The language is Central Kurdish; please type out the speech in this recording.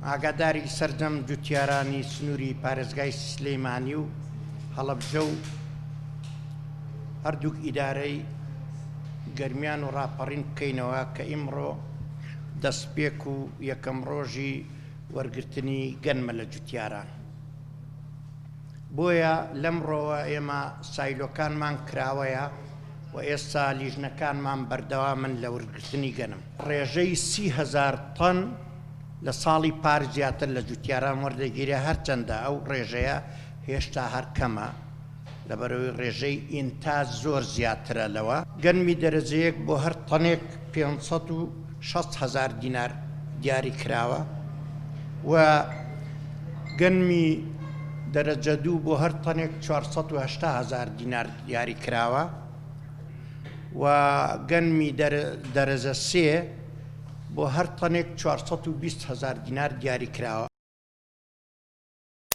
ئاگاداری سەرجەم جوتیارانی سنووری پارێزگای سلێمانی و هەڵەبجە و هەردووک ئیدارەی گەرمیان و ڕاپەڕین بکەینەوە کە ئیمڕۆ دەستپێک و یەکەم ڕۆژی وەرگرتنی گەنمە لە جوتیاران. بۆیە لەمڕۆوە ئێمە سایلۆکانمان کراوەیە و ئێستا لیژنەکانمان بەردەوامن لە وەرگرتنی گەنم. ڕێژەی 30,000 تەن لە ساڵی پار زیاتر لە جوتیاران وەردەگیرێ، هەرچەندە ئەو ڕێژەیە هێشتا هەر کەمە لەبەرەوەی ڕێژەی ئینتاج زۆر زیاترە لەوە. گەنمی دەرەجەیەک بۆ هەر تەنێک 560,000 دینار دیاری کراوە و گەنمی دەرەجە دوو بۆ هەر تەنێک 480,000 دینار دیاری کراوە و گەنمی دەرەجە سێ بۆ هەر تەنێک 420,000 دینار دیاری کراوە.